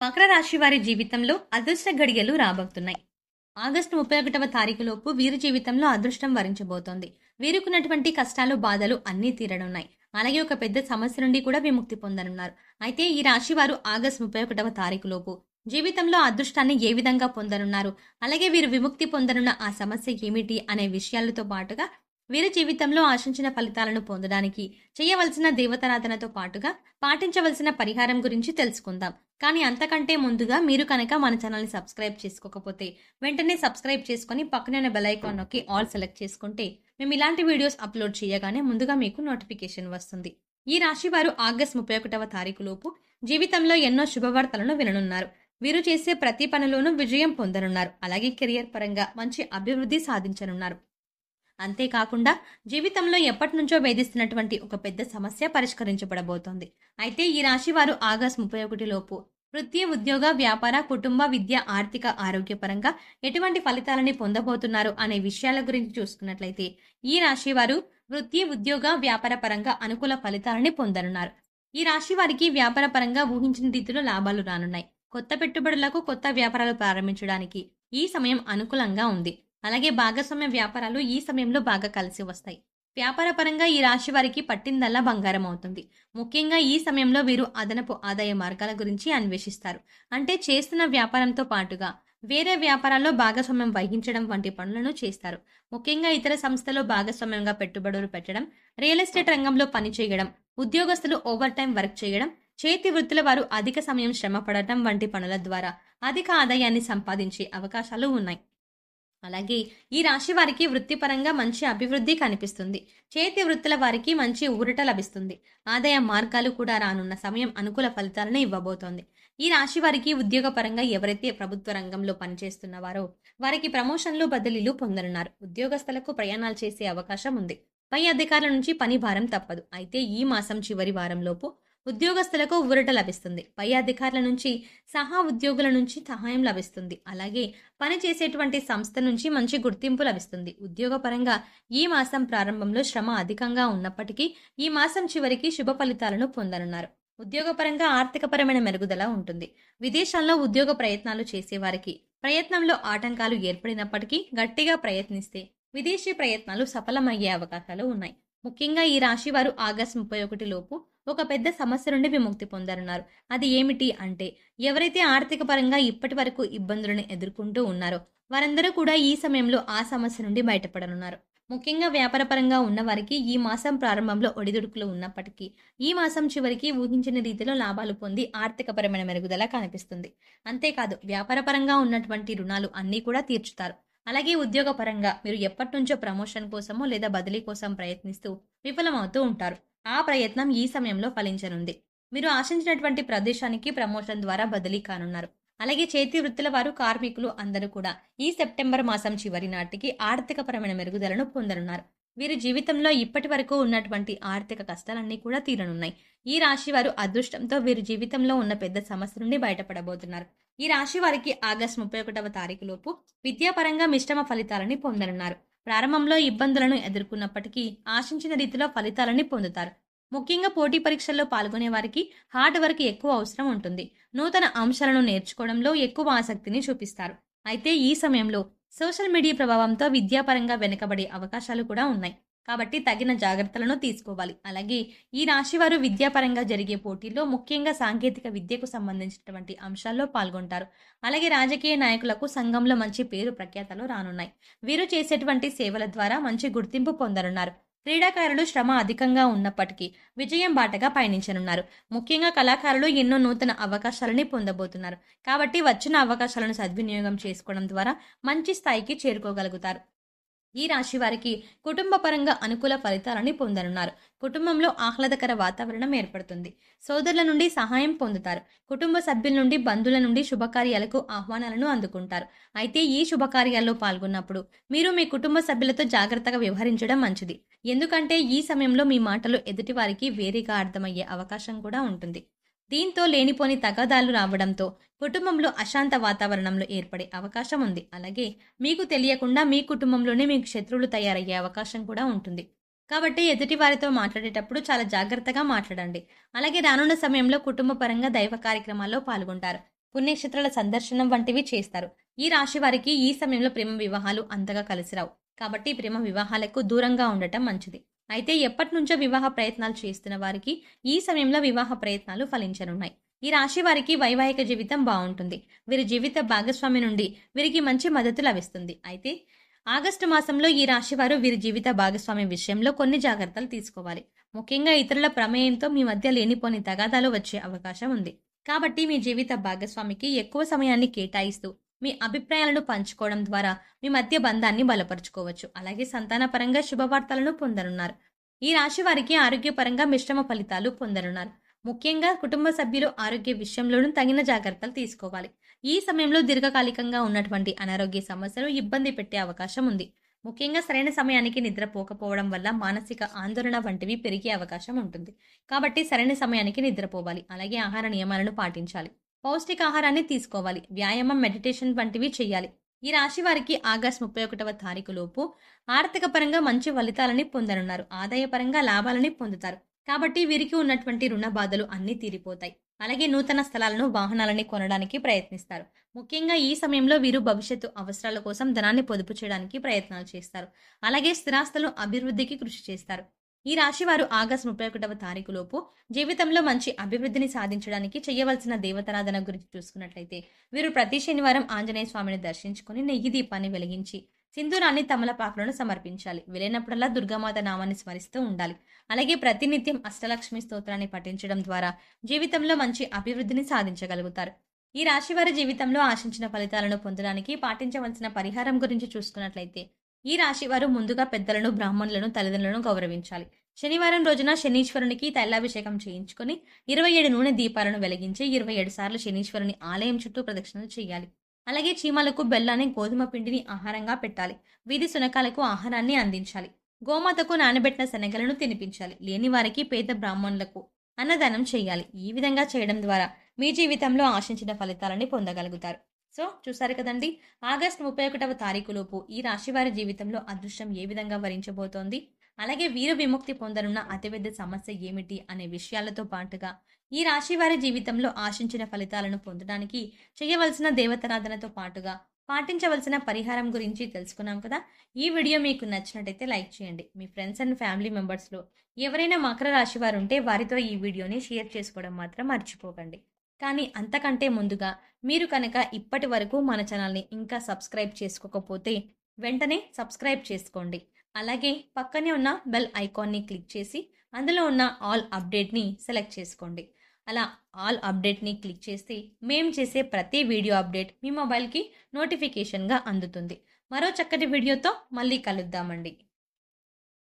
మకర రాశి వారి జీవితంలో అదృష్ట ఘడియలు రాబోతున్నాయి. ఆగస్టు 31వ తారీఖులోపు వీరి జీవితంలో అదృష్టం వరించబోతోంది. వీరుకున్నటువంటి కష్టాలు, బాధలు అన్నీ తీరనున్నాయి. అలాగే ఒక పెద్ద సమస్య నుండి కూడా విముక్తి పొందనున్నారు. అయితే ఈ రాశి వారు ఆగస్టు 31వ తారీఖులోపు జీవితంలో అదృష్టాన్ని ఏ విధంగా పొందనున్నారు, అలాగే వీరు విముక్తి పొందనున్న ఆ సమస్య ఏమిటి అనే విషయాలతో పాటుగా వీరి జీవితంలో ఆశించిన ఫలితాలను పొందడానికి చేయవలసిన దేవతారాధనతో పాటుగా పాటించవలసిన పరిహారం గురించి తెలుసుకుందాం. కానీ అంతకంటే ముందుగా మీరు కనుక మన ఛానల్ని సబ్స్క్రైబ్ చేసుకోకపోతే వెంటనే సబ్స్క్రైబ్ చేసుకొని పక్కనే బెల్ ఐకాన్ నొక్కి ఆల్ సెలెక్ట్ చేసుకుంటే మేము ఇలాంటి వీడియోస్ అప్లోడ్ చేయగానే ముందుగా మీకు నోటిఫికేషన్ వస్తుంది. ఈ రాశి వారు ఆగస్టు 31వ తారీఖులోపు జీవితంలో ఎన్నో శుభవార్తలను విననున్నారు. వీరు చేసే ప్రతి పనిలోనూ విజయం పొందనున్నారు. అలాగే కెరియర్ పరంగా మంచి అభివృద్ధి సాధించనున్నారు. అంతేకాకుండా జీవితంలో ఎప్పటి నుంచో వేధిస్తున్నటువంటి ఒక పెద్ద సమస్య పరిష్కరించబడబోతోంది. అయితే ఈ రాశి వారు ఆగస్టు 31 లోపు వృత్తి, ఉద్యోగ, వ్యాపార, కుటుంబ, విద్య, ఆర్థిక, ఆరోగ్యపరంగా ఎటువంటి ఫలితాలని పొందబోతున్నారు అనే విషయాల గురించి చూసుకున్నట్లయితే ఈ రాశి వారు వృత్తి, ఉద్యోగ, వ్యాపార పరంగా అనుకూల ఫలితాలని పొందనున్నారు. ఈ రాశి వారికి వ్యాపార పరంగా ఊహించిన రీతిలో లాభాలు రానున్నాయి. కొత్త పెట్టుబడులకు, కొత్త వ్యాపారాలు ప్రారంభించడానికి ఈ సమయం అనుకూలంగా ఉంది. అలాగే భాగస్వామ్య వ్యాపారాలు ఈ సమయంలో బాగా కలిసి వస్తాయి. వ్యాపార పరంగా ఈ రాశి వారికి పట్టిందల్లా బంగారం అవుతుంది. ముఖ్యంగా ఈ సమయంలో వీరు అదనపు ఆదాయ మార్గాల గురించి అన్వేషిస్తారు. అంటే చేస్తున్న వ్యాపారంతో పాటుగా వేరే వ్యాపారాల్లో భాగస్వామ్యం వహించడం వంటి పనులను చేస్తారు. ముఖ్యంగా ఇతర సంస్థలో భాగస్వామ్యంగా పెట్టుబడులు పెట్టడం, రియల్ ఎస్టేట్ రంగంలో పనిచేయడం, ఉద్యోగస్తులు ఓవర్ టైం వర్క్ చేయడం, చేతి వృత్తుల వారు అధిక సమయం శ్రమ పడటం వంటి పనుల ద్వారా అధిక ఆదాయాన్ని సంపాదించే అవకాశాలు ఉన్నాయి. అలాగే ఈ రాశి వారికి వృత్తిపరంగా మంచి అభివృద్ధి కనిపిస్తుంది. చేతి వృత్తుల వారికి మంచి ఊరట లభిస్తుంది. ఆదాయ మార్గాలు కూడా రానున్న సమయం అనుకూల ఫలితాలను ఇవ్వబోతోంది. ఈ రాశి వారికి ఉద్యోగపరంగా ఎవరైతే ప్రభుత్వ రంగంలో పనిచేస్తున్నవారో వారికి ప్రమోషన్లు, బదిలీలు పొందనున్నారు. ఉద్యోగస్తులకు ప్రయాణాలు చేసే అవకాశం ఉంది. పై అధికారుల నుంచి పని భారం తప్పదు. అయితే ఈ మాసం చివరి వారంలోపు ఉద్యోగస్తులకు ఊరట లభిస్తుంది. పై అధికారుల నుంచి, సహా ఉద్యోగుల నుంచి సహాయం లభిస్తుంది. అలాగే పని చేసేటువంటి సంస్థ నుంచి మంచి గుర్తింపు లభిస్తుంది. ఉద్యోగపరంగా ఈ మాసం ప్రారంభంలో శ్రమ అధికంగా ఉన్నప్పటికీ ఈ మాసం చివరికి శుభ ఫలితాలను పొందనున్నారు. ఉద్యోగపరంగా ఆర్థికపరమైన మెరుగుదల ఉంటుంది. విదేశాల్లో ఉద్యోగ ప్రయత్నాలు చేసేవారికి ప్రయత్నంలో ఆటంకాలు ఏర్పడినప్పటికీ గట్టిగా ప్రయత్నిస్తే విదేశీ ప్రయత్నాలు సఫలమయ్యే అవకాశాలు ఉన్నాయి. ముఖ్యంగా ఈ రాశి వారు ఆగస్టు 31 లోపు ఒక పెద్ద సమస్య నుండి విముక్తి పొందనున్నారు. అది ఏమిటి అంటే, ఎవరైతే ఆర్థిక పరంగా ఇప్పటి వరకు ఇబ్బందులను ఎదుర్కొంటూ ఉన్నారో వారందరూ కూడా ఈ సమయంలో ఆ సమస్య నుండి బయటపడనున్నారు. ముఖ్యంగా వ్యాపార పరంగా ఉన్న వారికి ఈ మాసం ప్రారంభంలో ఒడిదుడుకులు ఉన్నప్పటికీ ఈ మాసం చివరికి ఊహించిన రీతిలో లాభాలు పొంది ఆర్థికపరమైన మెరుగుదల కనిపిస్తుంది. అంతేకాదు వ్యాపార పరంగా ఉన్నటువంటి రుణాలు అన్నీ కూడా తీర్చుతారు. అలాగే ఉద్యోగ పరంగా మీరు ఎప్పటి నుంచో ప్రమోషన్ కోసమో లేదా బదిలీ కోసం ప్రయత్నిస్తూ విఫలమవుతూ ఉంటారు. ఆ ప్రయత్నం ఈ సమయంలో ఫలించనుంది. మీరు ఆశించినటువంటి ప్రదేశానికి ప్రమోషన్ ద్వారా బదిలీ కానున్నారు. అలాగే చేతి వృత్తుల వారు, కార్మికులు అందరూ కూడా ఈ సెప్టెంబర్ మాసం చివరి నాటికి ఆర్థికపరమైన మెరుగుదలను పొందనున్నారు. వీరి జీవితంలో ఇప్పటి వరకు ఉన్నటువంటి ఆర్థిక కష్టాలన్నీ కూడా తీరనున్నాయి. ఈ రాశి వారు అదృష్టంతో వీరి జీవితంలో ఉన్న పెద్ద సమస్య నుండి బయటపడబోతున్నారు. ఈ రాశి వారికి ఆగస్టు 31వ తారీఖులోపు విద్యాపరంగా మిశ్రమ ఫలితాలని పొందనున్నారు. ప్రారంభంలో ఇబ్బందులను ఎదుర్కొన్నప్పటికీ ఆశించిన రీతిలో ఫలితాలని పొందుతారు. ముఖ్యంగా పోటీ పరీక్షల్లో పాల్గొనే వారికి హార్డ్ వర్క్ ఎక్కువ అవసరం ఉంటుంది. నూతన అంశాలను నేర్చుకోవడంలో ఎక్కువ ఆసక్తిని చూపిస్తారు. అయితే ఈ సమయంలో సోషల్ మీడియా ప్రభావంతో విద్యాపరంగా వెనుకబడే అవకాశాలు కూడా ఉన్నాయి. కాబట్టి తగిన జాగ్రత్తలను తీసుకోవాలి. అలాగే ఈ రాశి వారు విద్యాపరంగా జరిగే పోటీల్లో ముఖ్యంగా సాంకేతిక విద్యకు సంబంధించినటువంటి అంశాల్లో పాల్గొంటారు. అలాగే రాజకీయ నాయకులకు సంఘంలో మంచి పేరు ప్రఖ్యాతలు రానున్నాయి. వీరు చేసేటువంటి సేవల ద్వారా మంచి గుర్తింపు పొందనున్నారు. క్రీడాకారులు శ్రమ అధికంగా ఉన్నప్పటికీ విజయం బాటగా పయనించనున్నారు. ముఖ్యంగా కళాకారులు ఎన్నో నూతన అవకాశాలని పొందబోతున్నారు. కాబట్టి వచ్చిన అవకాశాలను సద్వినియోగం చేసుకోవడం ద్వారా మంచి స్థాయికి చేరుకోగలుగుతారు. ఈ రాశి వారికి కుటుంబ పరంగా అనుకూల ఫలితాలని పొందనున్నారు. కుటుంబంలో ఆహ్లాదకర వాతావరణం ఏర్పడుతుంది. సోదరుల నుండి సహాయం పొందుతారు. కుటుంబ సభ్యుల నుండి, బంధువుల నుండి శుభకార్యాలకు ఆహ్వానాలను అందుకుంటారు. అయితే ఈ శుభకార్యాల్లో పాల్గొన్నప్పుడు మీరు మీ కుటుంబ సభ్యులతో జాగ్రత్తగా వ్యవహరించడం మంచిది. ఎందుకంటే ఈ సమయంలో మీ మాటలు ఎదుటి వారికి వేరేగా అర్థమయ్యే అవకాశం కూడా ఉంటుంది. దీంతో లేనిపోని తగాదాలు రావడంతో కుటుంబంలో అశాంత వాతావరణంలో ఏర్పడే అవకాశం ఉంది. అలాగే మీకు తెలియకుండా మీ కుటుంబంలోనే మీకు శత్రువులు తయారయ్యే అవకాశం కూడా ఉంటుంది. కాబట్టి ఎదుటి వారితో మాట్లాడేటప్పుడు చాలా జాగ్రత్తగా మాట్లాడండి. అలాగే రానున్న సమయంలో కుటుంబ పరంగా దైవ కార్యక్రమాల్లో పాల్గొంటారు. పుణ్యక్షేత్రాల సందర్శనం వంటివి చేస్తారు. ఈ రాశి వారికి ఈ సమయంలో ప్రేమ వివాహాలు అంతగా కలిసిరావు. కాబట్టి ప్రేమ వివాహాలకు దూరంగా ఉండటం మంచిది. అయితే ఎప్పటినుంచో వివాహ ప్రయత్నాలు చేస్తున్న వారికి ఈ సమయంలో వివాహ ప్రయత్నాలు ఫలించనున్నాయి. ఈ రాశి వారికి వైవాహిక జీవితం బాగుంటుంది. వీరి జీవిత భాగస్వామి నుండి వీరికి మంచి మద్దతు లభిస్తుంది. అయితే ఆగస్టు మాసంలో ఈ రాశి వారు వీరి జీవిత భాగస్వామి విషయంలో కొన్ని జాగ్రత్తలు తీసుకోవాలి. ముఖ్యంగా ఇతరుల ప్రమేయంతో మీ మధ్య లేనిపోని తగాదాలు వచ్చే అవకాశం ఉంది. కాబట్టి మీ జీవిత భాగస్వామికి ఎక్కువ సమయాన్ని కేటాయిస్తూ మీ అభిప్రాయాలను పంచుకోవడం ద్వారా మీ మధ్య బంధాన్ని బలపరుచుకోవచ్చు. అలాగే సంతానపరంగా శుభవార్తలను పొందనున్నారు. ఈ రాశి వారికి ఆరోగ్యపరంగా మిశ్రమ ఫలితాలు పొందనున్నారు. ముఖ్యంగా కుటుంబ సభ్యులు ఆరోగ్య విషయంలోనూ తగిన జాగ్రత్తలు తీసుకోవాలి. ఈ సమయంలో దీర్ఘకాలికంగా ఉన్నటువంటి అనారోగ్య సమస్యలు ఇబ్బంది పెట్టే అవకాశం ఉంది. ముఖ్యంగా సరైన సమయానికి నిద్రపోకపోవడం వల్ల మానసిక ఆందోళన వంటివి పెరిగే అవకాశం ఉంటుంది. కాబట్టి సరైన సమయానికి నిద్రపోవాలి. అలాగే ఆహార నియమాలను పాటించాలి. పౌష్టికాహారాన్ని తీసుకోవాలి. వ్యాయామం, మెడిటేషన్ వంటివి చేయాలి. ఈ రాశి వారికి ఆగస్టు 31వ తారీఖు లోపు ఆర్థిక పరంగా మంచి ఫలితాలని పొందనున్నారు. ఆదాయపరంగా లాభాలని పొందుతారు. కాబట్టి వీరికి ఉన్నటువంటి రుణ బాధలు అన్నీ తీరిపోతాయి. అలాగే నూతన స్థలాలను, వాహనాలని కొనడానికి ప్రయత్నిస్తారు. ముఖ్యంగా ఈ సమయంలో వీరు భవిష్యత్తు అవసరాల కోసం ధనాన్ని పొదుపు చేయడానికి ప్రయత్నాలు చేస్తారు. అలాగే స్థిరాస్తులను అభివృద్ధికి కృషి చేస్తారు. ఈ రాశి వారు ఆగస్టు 31వ తారీఖు లోపు జీవితంలో మంచి అభివృద్ధిని సాధించడానికి చేయవలసిన దేవతారాధన గురించి చూసుకున్నట్లయితే వీరు ప్రతి శనివారం ఆంజనేయ స్వామిని దర్శించుకుని నెయ్యి దీపాన్ని వెలిగించి సింధూరాన్ని, తమలపాకులను సమర్పించాలి. వీలైనప్పుడల్లా దుర్గామాత నామాన్ని స్మరిస్తూ ఉండాలి. అలాగే ప్రతినిత్యం అష్టలక్ష్మి స్తోత్రాన్ని పఠించడం ద్వారా జీవితంలో మంచి అభివృద్ధిని సాధించగలుగుతారు. ఈ రాశి వారి జీవితంలో ఆశించిన ఫలితాలను పొందడానికి పాటించవలసిన పరిహారం గురించి చూసుకున్నట్లయితే ఈ రాశి వారు ముందుగా పెద్దలను, బ్రాహ్మణులను, తల్లిదండ్రులను గౌరవించాలి. శనివారం రోజున శనీశ్వరునికి తైలాభిషేకం చేయించుకొని 27 నూనె దీపాలను వెలిగించి 27 సార్లు శనీశ్వరుని ఆలయం చుట్టూ ప్రదక్షిణలు చేయాలి. అలాగే చీమలకు బెల్లాన్ని, గోధుమ పిండిని ఆహారంగా పెట్టాలి. వీధి శునకాలకు ఆహారాన్ని అందించాలి. గోమాతకు నానబెట్టిన శనగలను తినిపించాలి. లేని వారికి పేద బ్రాహ్మణులకు అన్నదానం చేయాలి. ఈ విధంగా చేయడం ద్వారా మీ జీవితంలో ఆశించిన ఫలితాలని పొందగలుగుతారు. సో చూసారు కదండి, ఆగస్టు 31వ తారీఖు లోపు ఈ రాశి వారి జీవితంలో అదృష్టం ఏ విధంగా వరించబోతోంది, అలాగే వీరు విముక్తి పొందనున్న అతిపెద్ద సమస్య ఏమిటి అనే విషయాలతో పాటుగా ఈ రాశి వారి జీవితంలో ఆశించిన ఫలితాలను పొందడానికి చేయవలసిన దేవతారాధనతో పాటుగా పాటించవలసిన పరిహారం గురించి తెలుసుకున్నాం కదా. ఈ వీడియో మీకు నచ్చినట్టయితే లైక్ చేయండి. మీ ఫ్రెండ్స్ అండ్ ఫ్యామిలీ మెంబర్స్లో ఎవరైనా మకర రాశి వారు ఉంటే వారితో ఈ వీడియోని షేర్ చేసుకోవడం మాత్రం మర్చిపోకండి. కానీ అంతకంటే ముందుగా మీరు కనుక ఇప్పటి వరకు మన ఛానల్ని ఇంకా సబ్స్క్రైబ్ చేసుకోకపోతే వెంటనే సబ్స్క్రైబ్ చేసుకోండి. అలాగే పక్కనే ఉన్న బెల్ ఐకాన్ని క్లిక్ చేసి అందులో ఉన్న ఆల్ అప్డేట్ని సెలెక్ట్ చేసుకోండి. అలా ఆల్ అప్డేట్ని క్లిక్ చేస్తే మేము చేసే ప్రతి వీడియో అప్డేట్ మీ మొబైల్కి నోటిఫికేషన్గా అందుతుంది. మరో చక్కటి వీడియోతో మళ్ళీ కలుద్దామండి.